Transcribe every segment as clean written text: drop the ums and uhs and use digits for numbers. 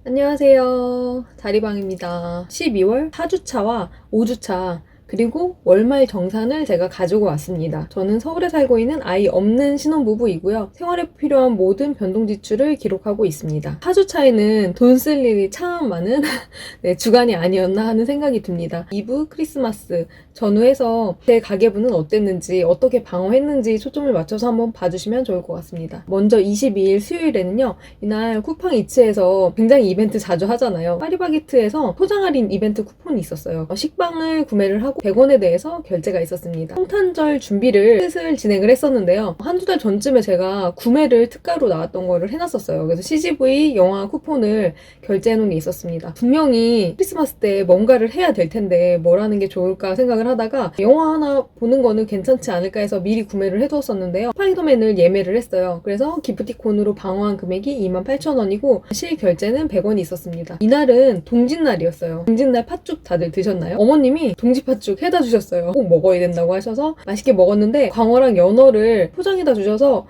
안녕하세요. 다리방입니다. 12월 4주차와 5주차 그리고 월말 정산을 제가 가지고 왔습니다. 저는 서울에 살고 있는 아이 없는 신혼부부이고요. 생활에 필요한 모든 변동 지출을 기록하고 있습니다. 4주차에는 돈 쓸 일이 참 많은 네, 주간이 아니었나 하는 생각이 듭니다. 이브 크리스마스 전후해서 제 가계부는 어땠는지 어떻게 방어했는지 초점을 맞춰서 한번 봐주시면 좋을 것 같습니다. 먼저 22일 수요일에는요. 이날 쿠팡이츠에서 굉장히 이벤트 자주 하잖아요. 파리바게트에서 포장 할인 이벤트 쿠폰이 있었어요. 식빵을 구매를 하고 100원에 대해서 결제가 있었습니다. 성탄절 준비를 슬슬 진행을 했었는데요. 한두 달 전쯤에 제가 구매를 특가로 나왔던 거를 해놨었어요. 그래서 CGV 영화 쿠폰을 결제해놓은 게 있었습니다. 분명히 크리스마스 때 뭔가를 해야 될 텐데 뭘 하는 게 좋을까 생각을 하다가 영화 하나 보는 거는 괜찮지 않을까 해서 미리 구매를 해두었었는데요. 스파이더맨을 예매를 했어요. 그래서 기프티콘으로 방어한 금액이 28,000원이고 실결제는 100원이 있었습니다. 이날은 동짓날이었어요. 동짓날 팥죽 다들 드셨나요? 어머님이 동지 팥죽 해다 주셨어요. 꼭 먹어야 된다고 하셔서 맛있게 먹었는데 광어랑 연어를 포장해다 주셔서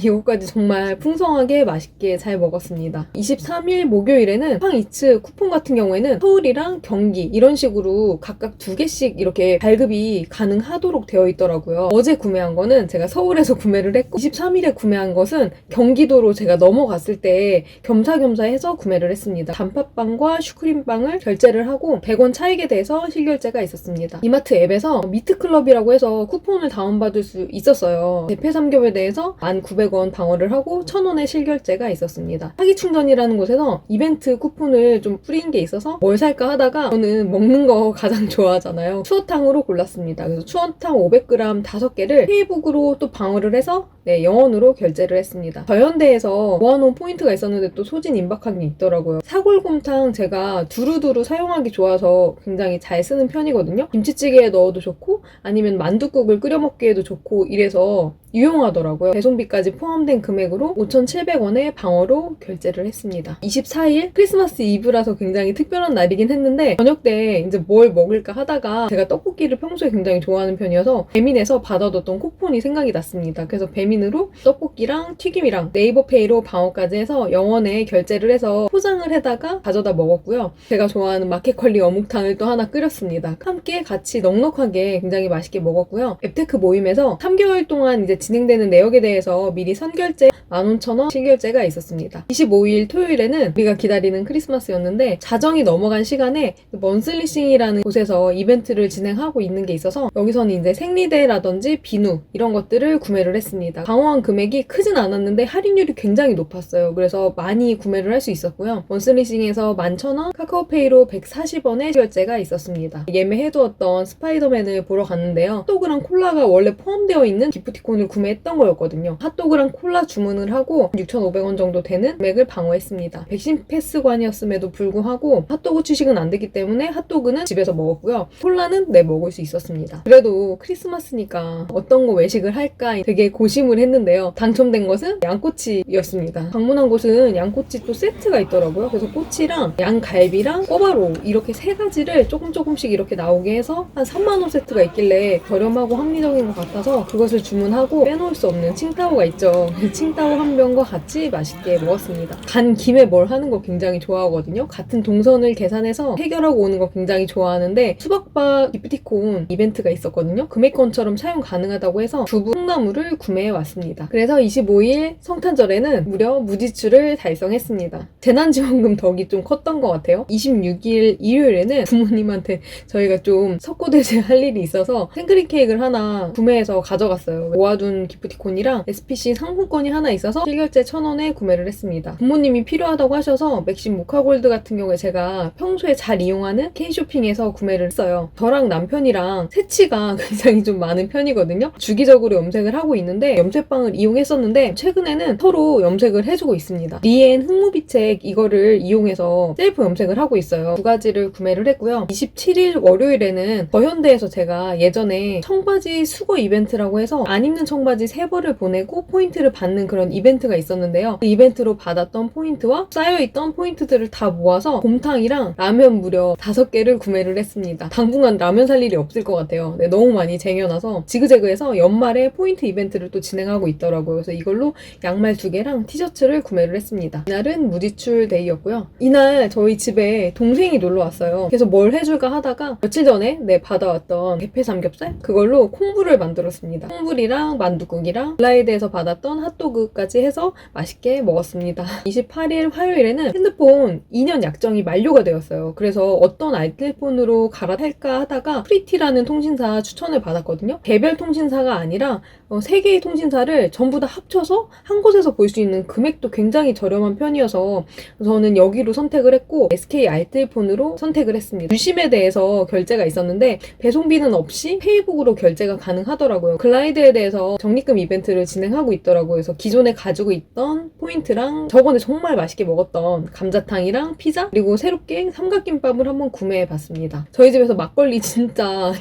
이거까지 정말 풍성하게 맛있게 잘 먹었습니다. 23일 목요일에는 쿠팡이츠 쿠폰 같은 경우에는 서울이랑 경기 이런 식으로 각각 2개씩 이렇게 발급이 가능하도록 되어 있더라고요. 어제 구매한 거는 제가 서울에서 구매를 했고 23일에 구매한 것은 경기도로 제가 넘어갔을 때 겸사겸사 해서 구매를 했습니다. 단팥빵과 슈크림빵을 결제를 하고 100원 차익에 대해서 실결제가 있었습니다. 이마트 앱에서 미트클럽이라고 해서 쿠폰을 다운받을 수 있었어요. 대패 삼겹에 대해서 1,900원 방어를 하고 1,000원의 실결제가 있었습니다. 사기충전이라는 곳에서 이벤트 쿠폰을 좀 뿌린 게 있어서 뭘 살까 하다가 저는 먹는 거 가장 좋아하잖아요. 추어탕으로 골랐습니다. 그래서 추어탕 500g 5개를 페이북으로 또 방어를 해서 영원으로 결제를 했습니다. 저현대에서 모아놓은 포인트가 있었는데 또 소진 임박한 게 있더라고요. 사골곰탕 제가 두루두루 사용하기 좋아서 굉장히 잘 쓰는 편이거든요. 김치찌개에 넣어도 좋고 아니면 만둣국을 끓여 먹기에도 좋고 이래서 유용하더라고요. 배송비까지 포함된 금액으로 5,700원의 방어로 결제를 했습니다. 24일 크리스마스 이브라서 굉장히 특별한 날이긴 했는데 저녁 때 이제 뭘 먹을까 하다가 제가 떡볶이를 평소에 굉장히 좋아하는 편이어서 배민에서 받아뒀던 쿠폰이 생각이 났습니다. 그래서 배민으로 떡볶이랑 튀김이랑 네이버페이로 방어까지 해서 영원에 결제를 해서 포장을 해다가 가져다 먹었고요. 제가 좋아하는 마켓컬리 어묵탕을 또 하나 끓였습니다. 함께 같이 넉넉하게 굉장히 맛있게 먹었고요. 앱테크 모임에서 3개월 동안 이제 진행되는 내역에 대해서 미리 선결제 15,000원 실결제가 있었습니다. 25일 토요일에는 우리가 기다리는 크리스마스였는데 자정이 넘어간 시간에 먼슬리싱이라는 곳에서 이벤트를 진행하고 있는 게 있어서 여기서는 이제 생리대라든지 비누 이런 것들을 구매를 했습니다. 방어한 금액이 크진 않았는데 할인율이 굉장히 높았어요. 그래서 많이 구매를 할 수 있었고요. 먼슬리싱에서 11,000원, 카카오페이로 140원의 실결제가 있었습니다. 예매해두었던 스파이더맨을 보러 갔는데요. 핫도그랑 콜라가 원래 포함되어 있는 기프티콘을 구매했던 거였거든요. 핫도그랑 콜라 주문을 하고 6,500원 정도 되는 금액을 방어했습니다. 백신 패스관이었음에도 불구하고 핫도그 취식은 안 되기 때문에 핫도그는 집에서 먹었고요. 콜라는 먹을 수 있었습니다. 그래도 크리스마스니까 어떤 거 외식을 할까 되게 고심을 했는데요. 당첨된 것은 양꼬치였습니다. 방문한 곳은 양꼬치 또 세트가 있더라고요. 그래서 꼬치랑 양갈비랑 꼬바로우 이렇게 3가지를 조금씩 이렇게 나오게 해서 한 3만원 세트가 있길래 저렴하고 합리적인 것 같아서 그것을 주문하고 빼놓을 수 없는 칭따오가 있죠. 칭따오 한 병과 같이 맛있게 먹었습니다. 간 김에 뭘 하는 거 굉장히 좋아하거든요. 같은 동선을 계산해서 해결하고 오는 거 굉장히 좋아하는데 수박바 기프티콘 이벤트가 있었거든요. 금액권처럼 사용 가능하다고 해서 두부 콩나물을 구매해 왔습니다. 그래서 25일 성탄절에는 무려 무지출을 달성했습니다. 재난지원금 덕이 좀 컸던 것 같아요. 26일 일요일에는 부모님한테 저희가 좀 석고대죄 할 일이 있어서 생크림 케이크를 하나 구매해서 가져갔어요. 모아둔 기프티콘이랑 SPC 상품권이 하나 있어서 실결제 1,000원에 구매를 했습니다. 부모님이 필요하다고 하셔서 맥심 모카골드 같은 경우에 제가 평소에 잘 이용하는 K쇼핑에서 구매를 했어요. 저랑 남편이랑 새치가 굉장히 좀 많은 편이거든요. 주기적으로 염색을 하고 있는데 염색방을 이용했었는데 최근에는 서로 염색을 해주고 있습니다. 리엔 흑무비책 이거를 이용해서 셀프 염색을 하고 있어요. 2가지를 구매를 했고요. 27일 월요일에는 더현대에서 제가 예전에 청바지 수거 이벤트라고 해서 안 입는 청바지 3벌을 보내고 포인트를 받는 그런 그런 이벤트가 있었는데요. 그 이벤트로 받았던 포인트와 쌓여있던 포인트들을 다 모아서 곰탕이랑 라면 무려 5개를 구매를 했습니다. 당분간 라면 살 일이 없을 것 같아요. 네, 너무 많이 쟁여놔서 지그재그에서 연말에 포인트 이벤트를 또 진행하고 있더라고요. 그래서 이걸로 양말 2개랑 티셔츠를 구매를 했습니다. 이날은 무지출 데이였고요. 이날 저희 집에 동생이 놀러 왔어요. 그래서 뭘 해줄까 하다가 며칠 전에 받아왔던 대패 삼겹살? 그걸로 콩불을 만들었습니다. 콩불이랑 만둣국이랑 블라이드에서 받았던 핫도그까지 해서 맛있게 먹었습니다. 28일 화요일에는 핸드폰 2년 약정이 만료가 되었어요. 그래서 어떤 알뜰폰으로 갈아탈까 하다가 프리티라는 통신사 추천을 받았거든요. 개별 통신사가 아니라 3개의 통신사를 전부 다 합쳐서 한 곳에서 볼 수 있는 금액도 굉장히 저렴한 편이어서 저는 여기로 선택을 했고 SK 알뜰폰으로 선택을 했습니다. 유심에 대해서 결제가 있었는데 배송비는 없이 페이북으로 결제가 가능하더라고요. 글라이드에 대해서 적립금 이벤트를 진행하고 있더라고요. 그래서 기존에 가지고 있던 포인트랑 저번에 정말 맛있게 먹었던 감자탕이랑 피자 그리고 새롭게 삼각김밥을 한번 구매해봤습니다. 저희 집에서 막걸리 진짜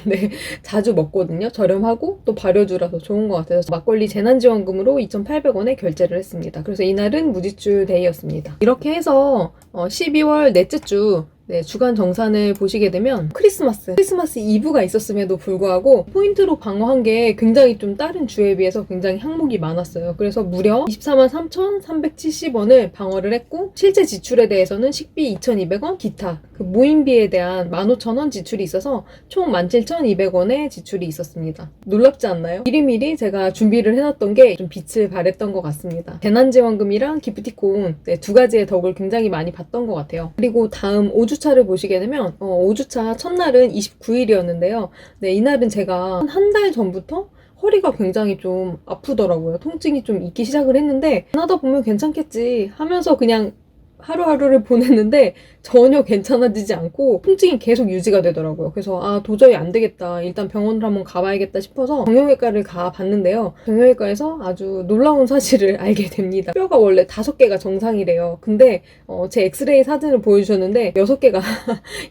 자주 먹거든요. 저렴하고 또 발효주라서 좋은 것 같아서 막걸리 재난지원금으로 2,800원에 결제를 했습니다. 그래서 이날은 무지출 데이였습니다. 이렇게 해서 12월 넷째 주 주간 정산을 보시게 되면 크리스마스 이브가 있었음에도 불구하고 포인트로 방어한 게 굉장히 좀 다른 주에 비해서 굉장히 항목이 많았어요. 그래서 무려 24만 3,370원을 방어를 했고 실제 지출에 대해서는 식비 2,200원, 기타 그 모임비에 대한 15,000원 지출이 있어서 총 17,200원의 지출이 있었습니다. 놀랍지 않나요? 미리미리 제가 준비를 해놨던 게 좀 빛을 발했던 것 같습니다. 재난지원금이랑 기프티콘 2가지의 덕을 굉장히 많이 봤던 것 같아요. 그리고 다음 5주차를 보시게 되면 5주차 첫날은 29일이었는데요. 이날은 제가 한 달 전부터 허리가 굉장히 좀 아프더라고요. 통증이 좀 있기 시작을 했는데 하다 보면 괜찮겠지 하면서 그냥 하루하루를 보냈는데 전혀 괜찮아지지 않고 통증이 계속 유지가 되더라고요. 그래서 도저히 안 되겠다. 일단 병원을 한번 가봐야겠다 싶어서 정형외과를 가봤는데요. 정형외과에서 아주 놀라운 사실을 알게 됩니다. 뼈가 원래 5개가 정상이래요. 근데 제 엑스레이 사진을 보여주셨는데 6개가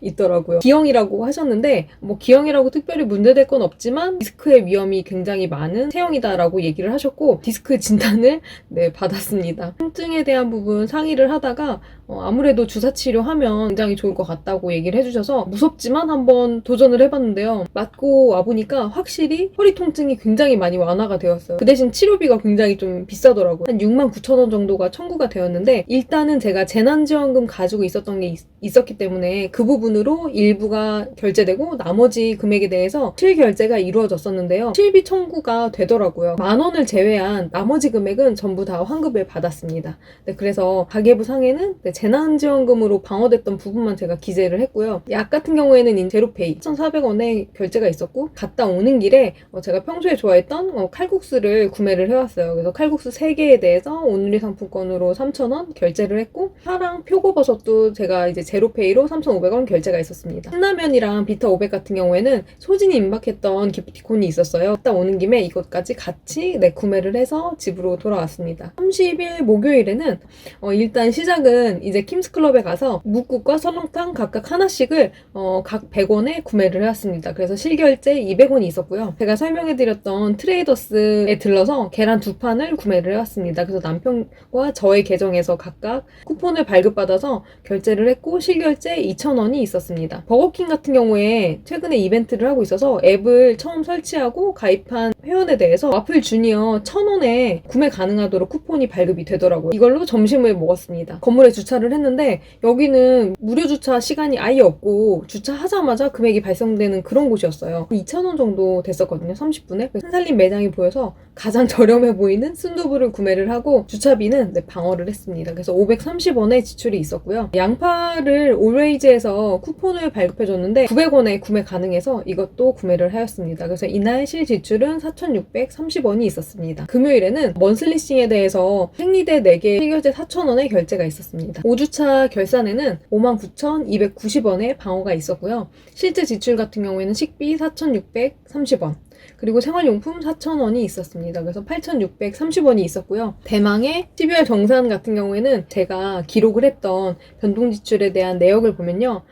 있더라고요. 기형이라고 하셨는데 뭐 기형이라고 특별히 문제될 건 없지만 디스크의 위험이 굉장히 많은 체형이다라고 얘기를 하셨고 디스크 진단을 받았습니다. 통증에 대한 부분 상의를 하다가 아무래도 주사 치료하면 굉장히 좋을 것 같다고 얘기를 해주셔서 무섭지만 한번 도전을 해봤는데요. 맞고 와보니까 확실히 허리 통증이 굉장히 많이 완화가 되었어요. 그 대신 치료비가 굉장히 좀 비싸더라고요. 한 69,000원 정도가 청구가 되었는데 일단은 제가 재난지원금 가지고 있었던 게 있었기 때문에 그 부분으로 일부가 결제되고 나머지 금액에 대해서 실결제가 이루어졌었는데요. 실비 청구가 되더라고요. 10,000원을 제외한 나머지 금액은 전부 다 환급을 받았습니다. 그래서 가계부 상에는 재난지원금으로 방어됐던 부분만 제가 기재를 했고요. 약 같은 경우에는 제로페이 1,400원에 결제가 있었고 갔다 오는 길에 제가 평소에 좋아했던 칼국수를 구매를 해왔어요. 그래서 칼국수 3개에 대해서 온누리 상품권으로 3,000원 결제를 했고 파랑 표고버섯도 제가 이제 제로페이로 3,500원 결제가 있었습니다. 신라면이랑 비타 500 같은 경우에는 소진이 임박했던 기프티콘이 있었어요. 갔다 오는 김에 이것까지 같이 구매를 해서 집으로 돌아왔습니다. 30일 목요일에는 일단 시작은 이제 킴스클럽에 가서 묵국과 설렁탕 각각 하나씩을 각 100원에 구매를 해왔습니다. 그래서 실결제 200원이 있었고요. 제가 설명해드렸던 트레이더스에 들러서 계란 2판을 구매를 해왔습니다. 그래서 남편과 저의 계정에서 각각 쿠폰을 발급받아서 결제를 했고 실결제 2,000원이 있었습니다. 버거킹 같은 경우에 최근에 이벤트를 하고 있어서 앱을 처음 설치하고 가입한 회원에 대해서 와플 주니어 1,000원에 구매 가능하도록 쿠폰이 발급이 되더라고요. 이걸로 점심을 먹었습니다. 건물에 주차를 했는데 여기는 무료 주차 시간이 아예 없고 주차하자마자 금액이 발송되는 그런 곳이었어요. 2,000원 정도 됐었거든요. 30분에. 한살림 매장이 보여서 가장 저렴해 보이는 순두부를 구매를 하고 주차비는 방어를 했습니다. 그래서 530원의 지출이 있었고요. 양파를 올웨이즈에서 쿠폰을 발급해줬는데 900원에 구매 가능해서 이것도 구매를 하였습니다. 그래서 이날 실 지출은 4,630원이 있었습니다. 금요일에는 먼슬리싱에 대해서 생리대 4개 실결제 4,000원의 결제가 있었습니다. 5주차 결산에는 59,290원의 방어가 있었고요. 실제 지출 같은 경우에는 식비 4,630원 그리고 생활용품 4,000원이 있었습니다. 그래서 8,630원이 있었고요. 대망의 12월 정산 같은 경우에는 제가 기록을 했던 변동지출에 대한 내역을 보면요.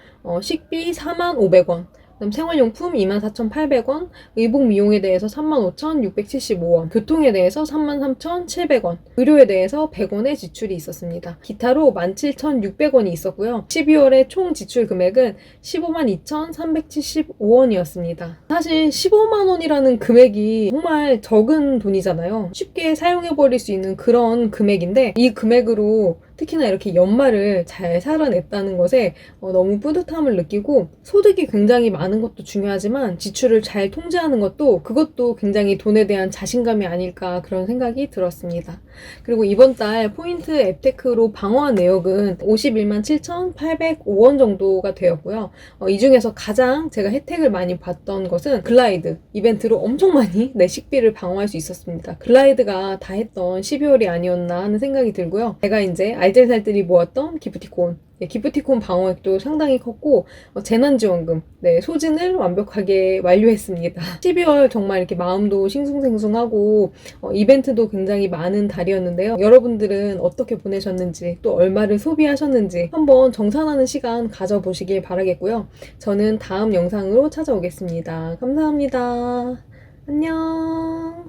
식비 45,500원 그다음 생활용품 24,800원, 의복 미용에 대해서 35,675원, 교통에 대해서 33,700원, 의료에 대해서 100원의 지출이 있었습니다. 기타로 17,600원이 있었고요. 12월에 총 지출 금액은 152,375원이었습니다. 사실 15만 원이라는 금액이 정말 적은 돈이잖아요. 쉽게 사용해버릴 수 있는 그런 금액인데 이 금액으로 특히나 이렇게 연말을 잘 살아냈다는 것에 너무 뿌듯함을 느끼고, 소득이 굉장히 많은 것도 중요하지만 지출을 잘 통제하는 그것도 굉장히 돈에 대한 자신감이 아닐까 그런 생각이 들었습니다. 그리고 이번 달 포인트 앱테크로 방어한 내역은 51만 7,805원 정도가 되었고요. 이 중에서 가장 제가 혜택을 많이 봤던 것은 글라이드 이벤트로 엄청 많이 내 식비를 방어할 수 있었습니다. 글라이드가 다 했던 12월이 아니었나 하는 생각이 들고요. 제가 이제 알뜰살뜰히 모았던 기프티콘, 기프티콘 방어액도 상당히 컸고, 재난지원금, 소진을 완벽하게 완료했습니다. 12월 정말 이렇게 마음도 싱숭생숭하고 이벤트도 굉장히 많은 달이었는데요. 여러분들은 어떻게 보내셨는지, 또 얼마를 소비하셨는지 한번 정산하는 시간 가져보시길 바라겠고요. 저는 다음 영상으로 찾아오겠습니다. 감사합니다. 안녕.